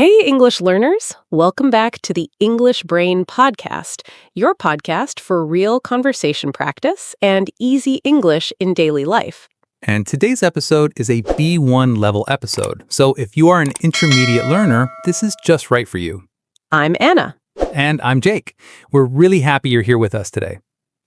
Hey, English learners! Welcome back to the English Brain Podcast, your podcast for real conversation practice and easy English in daily life. And today's episode is a B1 level episode. So if you are an intermediate learner, this is just right for you. I'm Anna. And I'm Jake. We're really happy you're here with us today.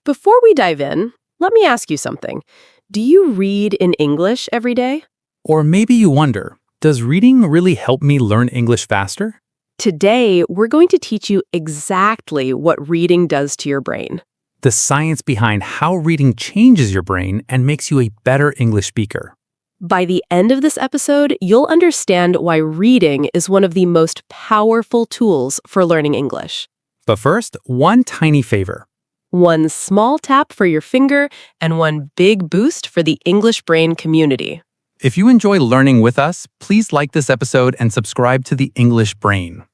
Before we dive in, let me ask you something. Do you read in English every day? Or maybe you wonder, does reading really help me learn English faster? Today, we're going to teach you exactly what reading does to your brain. The science behind how reading changes your brain and makes you a better English speaker. By the end of this episode, you'll understand why reading is one of the most powerful tools for learning English. But first, one tiny favor. One small tap for your finger and one big boost for the English Brain community. If you enjoy learning with us, please like this episode and subscribe to the English Brain.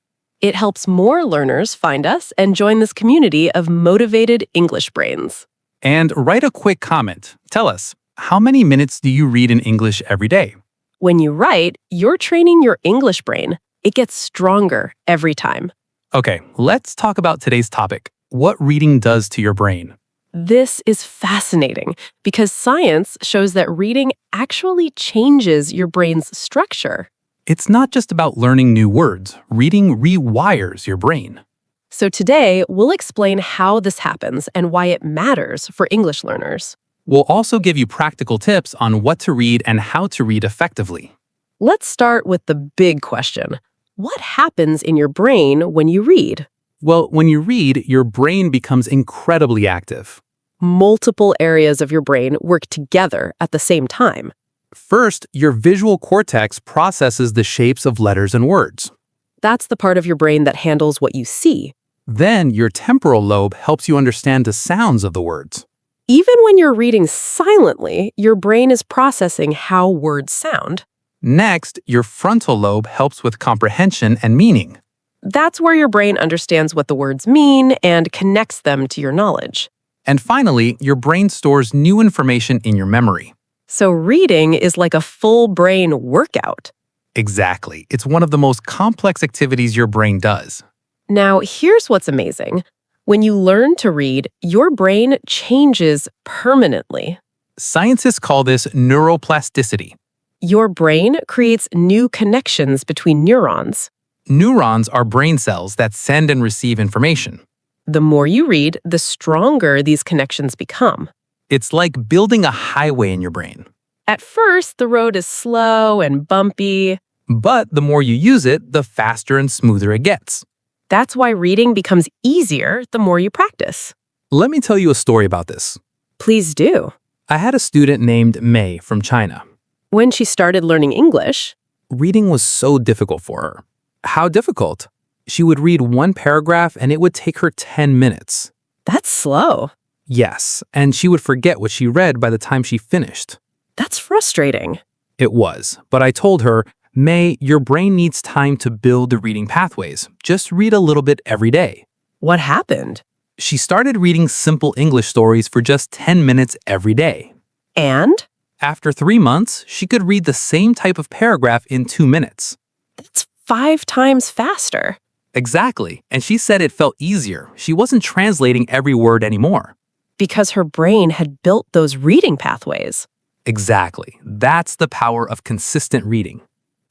It helps more learners find us and join this community of motivated English brains. And write a quick comment. Tell us, how many minutes do you read in English every day? When you write, you're training your English brain. It gets stronger every time. Okay, let's talk about today's topic, what reading does to your brain. This is fascinating because science shows that reading actually changes your brain's structure. It's not just about learning new words. Reading rewires your brain. So today, we'll explain how this happens and why it matters for English learners. We'll also give you practical tips on what to read and how to read effectively. Let's start with the big question. What happens in your brain when you read? Well, when you read, your brain becomes incredibly active. Multiple areas of your brain work together at the same time. First, your visual cortex processes the shapes of letters and words. That's the part of your brain that handles what you see. Then, your temporal lobe helps you understand the sounds of the words. Even when you're reading silently, your brain is processing how words sound. Next, your frontal lobe helps with comprehension and meaning. That's where your brain understands what the words mean and connects them to your knowledge. And finally, your brain stores new information in your memory. So reading is like a full brain workout. Exactly. It's one of the most complex activities your brain does. Now, here's what's amazing. When you learn to read, your brain changes permanently. Scientists call this neuroplasticity. Your brain creates new connections between neurons. Neurons are brain cells that send and receive information. The more you read, the stronger these connections become. It's like building a highway in your brain. At first, the road is slow and bumpy. But the more you use it, the faster and smoother it gets. That's why reading becomes easier the more you practice. Let me tell you a story about this. Please do. I had a student named May from China. When she started learning English, Reading was so difficult for her. How difficult? She would read one paragraph and it would take her 10 minutes. that's slow. Yes, and she would forget what she read by the time she finished. That's frustrating. It was, but I told her, May, your brain needs time to build the reading pathways. Just read a little bit every day. What happened? She started reading simple English stories for just 10 minutes every day. And? After 3 months, she could read the same type of paragraph in 2 minutes. That's 5 times faster. Exactly, and she said it felt easier. She wasn't translating every word anymore. Because her brain had built those reading pathways. Exactly. That's the power of consistent reading.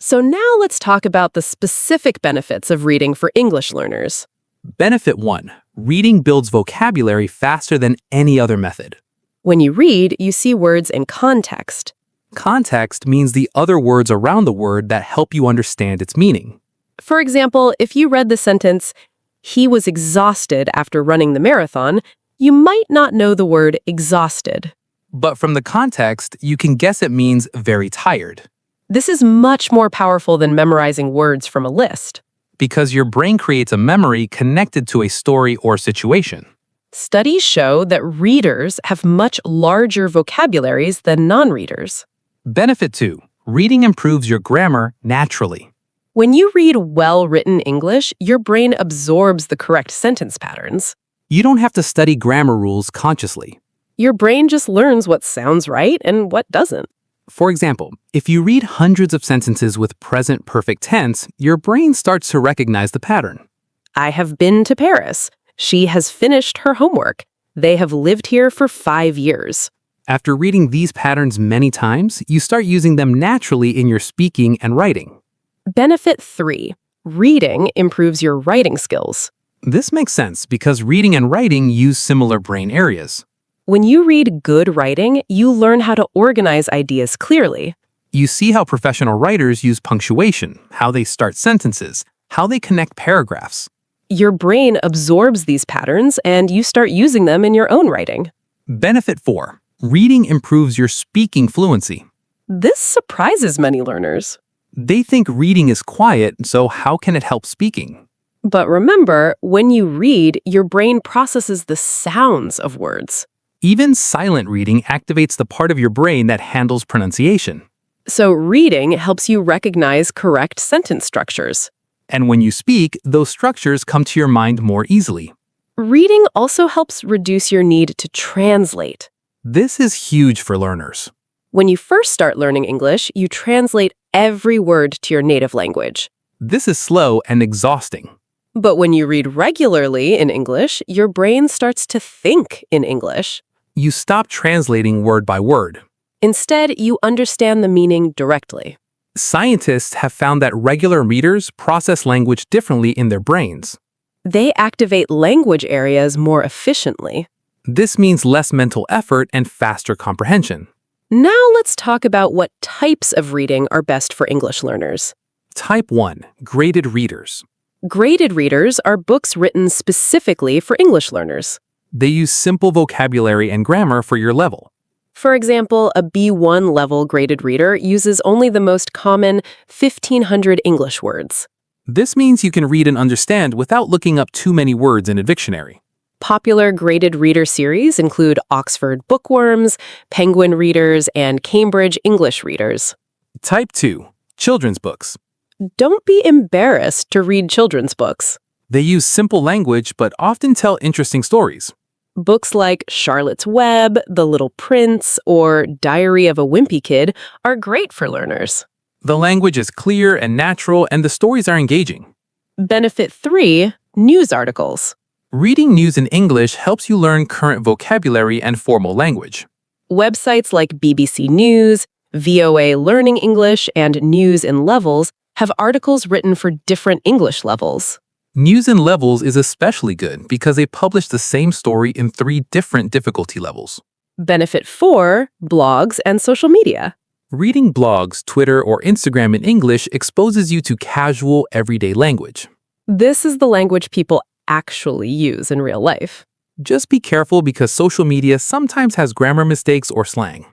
So now let's talk about the specific benefits of reading for English learners. Benefit 1. Reading builds vocabulary faster than any other method. When you read, you see words in context. Context means the other words around the word that help you understand its meaning. For example, if you read the sentence, "He was exhausted after running the marathon," you might not know the word exhausted. But from the context, you can guess it means very tired, This is much more powerful than memorizing words from a list. because your brain creates a memory connected to a story or situation. Studies show that readers have much larger vocabularies than non-readers. Benefit 2. Reading improves your grammar naturally. When you read well-written English, your brain absorbs the correct sentence patterns. You don't have to study grammar rules consciously. Your brain just learns what sounds right and what doesn't. For example, if you read hundreds of sentences with present perfect tense, your brain starts to recognize the pattern. I have been to Paris. She has finished her homework. They have lived here for 5 years. After reading these patterns many times, you start using them naturally in your speaking and writing. Benefit 3. Reading improves your writing skills. This makes sense because reading and writing use similar brain areas. When you read good writing, you learn how to organize ideas clearly. You see how professional writers use punctuation, how they start sentences, how they connect paragraphs. Your brain absorbs these patterns and you start using them in your own writing. Benefit 4. Reading improves your speaking fluency. This surprises many learners. They think reading is quiet, so how can it help speaking? But remember, when you read, your brain processes the sounds of words. Even silent reading activates the part of your brain that handles pronunciation. So reading helps you recognize correct sentence structures. And when you speak, those structures come to your mind more easily. Reading also helps reduce your need to translate. This is huge for learners. When you first start learning English, you translate every word to your native language. This is slow and exhausting. But when you read regularly in English, your brain starts to think in English. You stop translating word by word. Instead, you understand the meaning directly. Scientists have found that regular readers process language differently in their brains. They activate language areas more efficiently. This means less mental effort and faster comprehension. Now let's talk about what types of reading are best for English learners. Type 1. Graded readers. Graded readers are books written specifically for English learners. They use simple vocabulary and grammar for your level. For example, a B1 level graded reader uses only the most common 1,500 English words. This means you can read and understand without looking up too many words in a dictionary. Popular graded reader series include Oxford Bookworms, Penguin Readers, and Cambridge English Readers. Type 2. Children's books. Don't be embarrassed to read children's books. They use simple language but often tell interesting stories. Books like Charlotte's Web, The Little Prince, or Diary of a Wimpy Kid are great for learners. The language is clear and natural, and the stories are engaging. Benefit 3. News articles. Reading news in English helps you learn current vocabulary and formal language. Websites like BBC News, VOA Learning English, and News in Levels have articles written for different English levels. News in Levels is especially good because they publish the same story in 3 different difficulty levels. Benefit 4. Blogs and social media. Reading blogs, Twitter, or Instagram in English exposes you to casual, everyday language. This is the language people actually use in real life. Just be careful because social media sometimes has grammar mistakes or slang.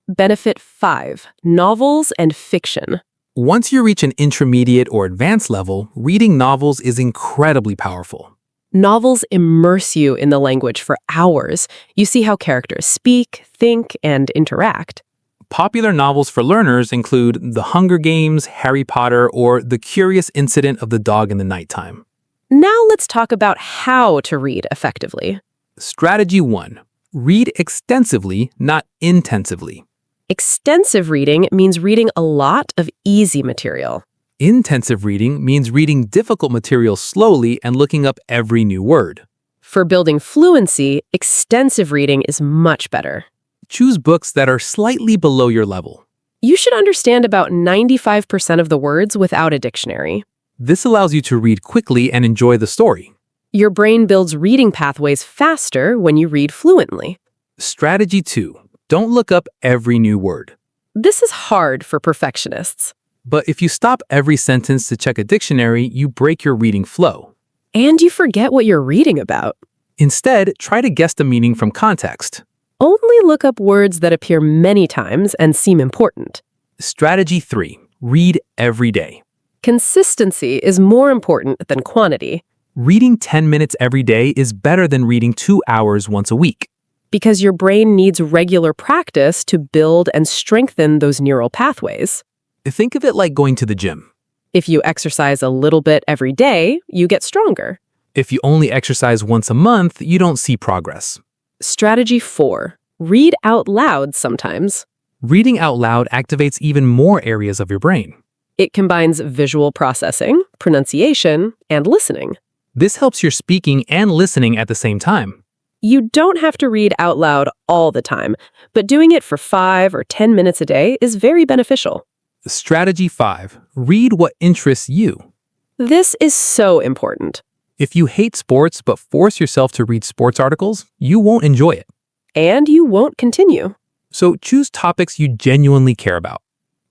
Benefit 5. Novels and fiction. Once you reach an intermediate or advanced level, reading novels is incredibly powerful. Novels immerse you in the language for hours. You see how characters speak, think, and interact. Popular novels for learners include The Hunger Games, Harry Potter, or The Curious Incident of the Dog in the Nighttime. Now let's talk about how to read effectively. Strategy 1. Read extensively, not intensively. Extensive reading means reading a lot of easy material. Intensive reading means reading difficult material slowly and looking up every new word. For building fluency, extensive reading is much better. Choose books that are slightly below your level. You should understand about 95% of the words without a dictionary. This allows you to read quickly and enjoy the story. Your brain builds reading pathways faster when you read fluently. Strategy 2. Don't look up every new word. This is hard for perfectionists. But if you stop every sentence to check a dictionary, you break your reading flow. And you forget what you're reading about. Instead, try to guess the meaning from context. Only look up words that appear many times and seem important. Strategy 3. Read every day. Consistency is more important than quantity. Reading 10 minutes every day is better than reading 2 hours once a week. Because your brain needs regular practice to build and strengthen those neural pathways. Think of it like going to the gym. If you exercise a little bit every day, you get stronger. If you only exercise once a month, you don't see progress. Strategy 4. Read out loud sometimes. Reading out loud activates even more areas of your brain. It combines visual processing, pronunciation, and listening. This helps your speaking and listening at the same time. You don't have to read out loud all the time, but doing it for 5 or 10 minutes a day is very beneficial. Strategy 5. Read what interests you. This is so important. If you hate sports but force yourself to read sports articles, you won't enjoy it. And you won't continue. So choose topics you genuinely care about.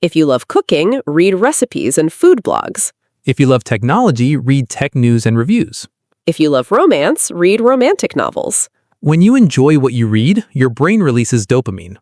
If you love cooking, read recipes and food blogs. If you love technology, read tech news and reviews. If you love romance, read romantic novels. When you enjoy what you read, your brain releases dopamine.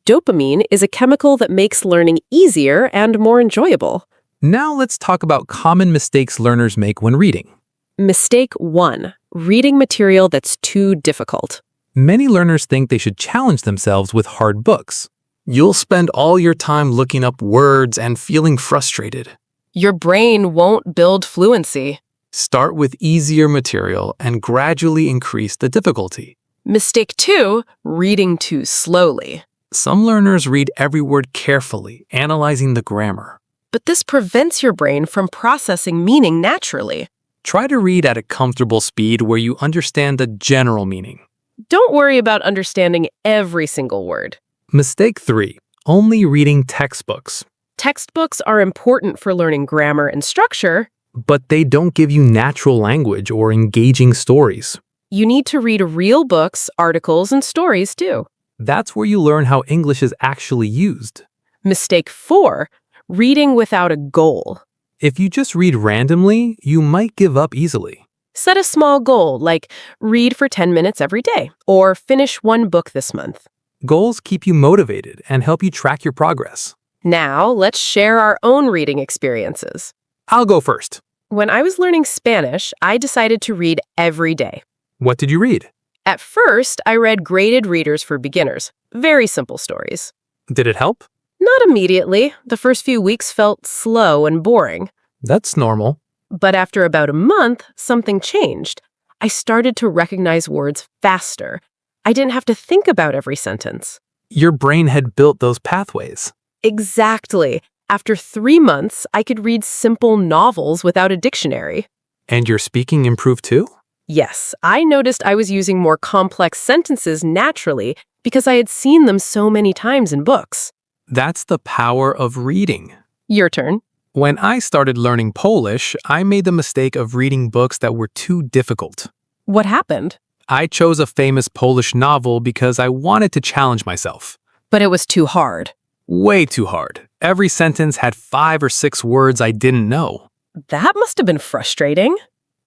Dopamine is a chemical that makes learning easier and more enjoyable. Now let's talk about common mistakes learners make when reading. Mistake 1. Reading material that's too difficult. Many learners think they should challenge themselves with hard books. You'll spend all your time looking up words and feeling frustrated. Your brain won't build fluency. Start with easier material and gradually increase the difficulty. Mistake 2. Reading too slowly. Some learners read every word carefully, analyzing the grammar. But this prevents your brain from processing meaning naturally. Try to read at a comfortable speed where you understand the general meaning. Don't worry about understanding every single word. Mistake 3. Only reading textbooks. Textbooks are important for learning grammar and structure. But they don't give you natural language or engaging stories. You need to read real books, articles, and stories too. That's where you learn how English is actually used. Mistake 4. Reading without a goal. If you just read randomly, you might give up easily. Set a small goal, like read for 10 minutes every day, or finish one book this month. Goals keep you motivated and help you track your progress. Now, let's share our own reading experiences. I'll go first. When I was learning Spanish, I decided to read every day. What did you read? At first, I read graded readers for beginners, very simple stories. Did it help? Not immediately. The first few weeks felt slow and boring. That's normal. But after about a month, something changed. I started to recognize words faster. I didn't have to think about every sentence. Your brain had built those pathways. Exactly. After 3 months, I could read simple novels without a dictionary. And your speaking improved too? Yes, I noticed I was using more complex sentences naturally because I had seen them so many times in books. That's the power of reading. Your turn. When I started learning Polish, I made the mistake of reading books that were too difficult. What happened? I chose a famous Polish novel because I wanted to challenge myself. But it was too hard. Way too hard. Every sentence had 5 or 6 words I didn't know. That must have been frustrating.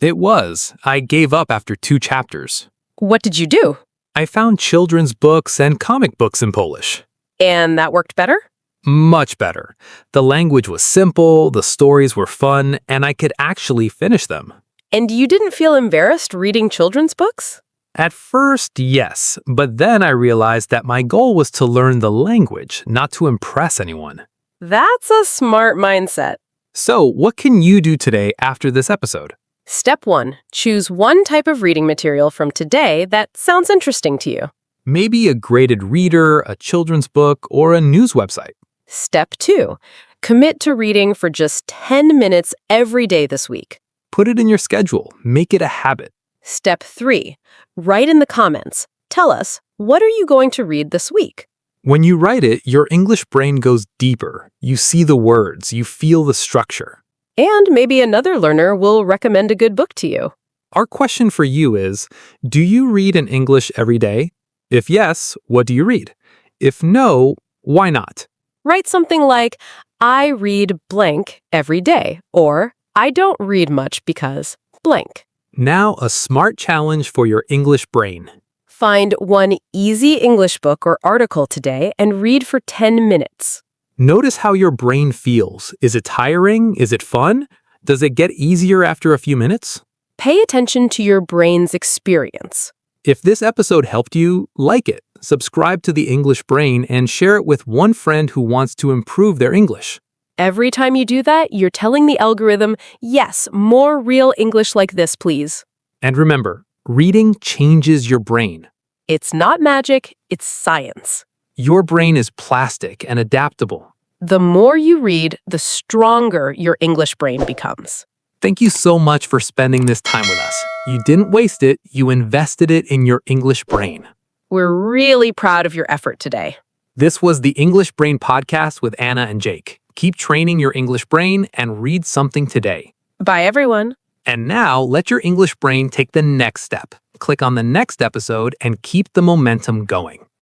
It was. I gave up after 2 chapters. What did you do? I found children's books and comic books in Polish. And that worked better? Much better. The language was simple, the stories were fun, and I could actually finish them. And you didn't feel embarrassed reading children's books? At first, yes, but then I realized that my goal was to learn the language, not to impress anyone. That's a smart mindset. So, what can you do today after this episode? Step 1. Choose one type of reading material from today that sounds interesting to you. Maybe a graded reader, a children's book, or a news website. Step 2. Commit to reading for just 10 minutes every day this week. Put it in your schedule. Make it a habit. Step 3. Write in the comments. Tell us, what are you going to read this week? When you write it, your English brain goes deeper. You see the words, you feel the structure. And maybe another learner will recommend a good book to you. Our question for you is, do you read in English every day? If yes, what do you read? If no, why not? Write something like, I read blank every day, or I don't read much because blank. Now, a smart challenge for your English brain. Find one easy English book or article today and read for 10 minutes. Notice how your brain feels. Is it tiring? Is it fun? Does it get easier after a few minutes? Pay attention to your brain's experience. If this episode helped you, like it, subscribe to The English Brain, and share it with one friend who wants to improve their English. Every time you do that, you're telling the algorithm, yes, more real English like this, please. And remember, reading changes your brain. It's not magic, it's science. Your brain is plastic and adaptable. The more you read, the stronger your English brain becomes. Thank you so much for spending this time with us. You didn't waste it, you invested it in your English brain. We're really proud of your effort today. This was the English Brain Podcast with Anna and Jake. Keep training your English brain and read something today. Bye, everyone. And now, let your English brain take the next step. Click on the next episode and keep the momentum going.